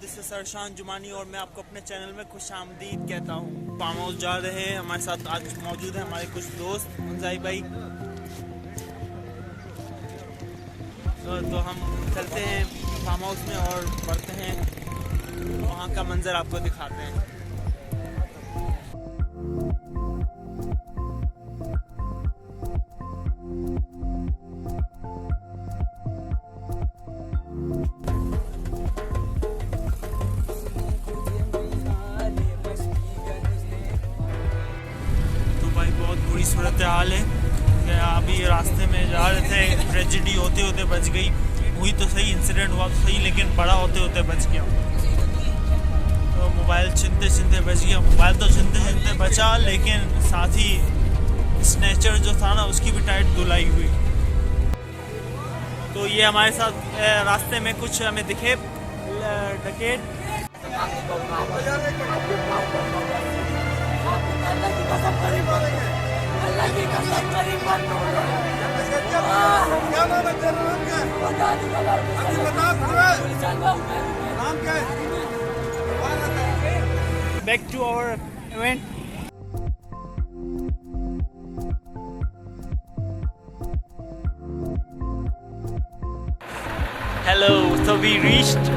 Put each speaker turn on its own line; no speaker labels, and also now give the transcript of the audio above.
This is Arshan Jumani और मैं आपको अपने चैनल में खुश आमदीद कहता हूँ। फार्म हाउस जा रहे हैं, हमारे साथ आज मौजूद है हमारे कुछ दोस्त मुंजाई भाई। तो हम चलते हैं फार्म हाउस में और पढ़ते हैं, वहाँ का मंजर आपको दिखाते हैं। बहुत बुरी सूरत हाल है कि अभी रास्ते में जा रहे थे, ट्रेजेडी होते होते बच गई। हुई तो सही, इंसिडेंट हुआ तो सही, लेकिन बड़ा होते होते बच गया। तो मोबाइल छिनते छिनते बच गया। मोबाइल तो छिनते छिनते बचा, लेकिन साथ ही स्नैचर जो था ना, उसकी भी टाइट धुलाई हुई। तो ये हमारे साथ रास्ते में कुछ हमें दिखे डकैत। Back to our event. Hello, so we reached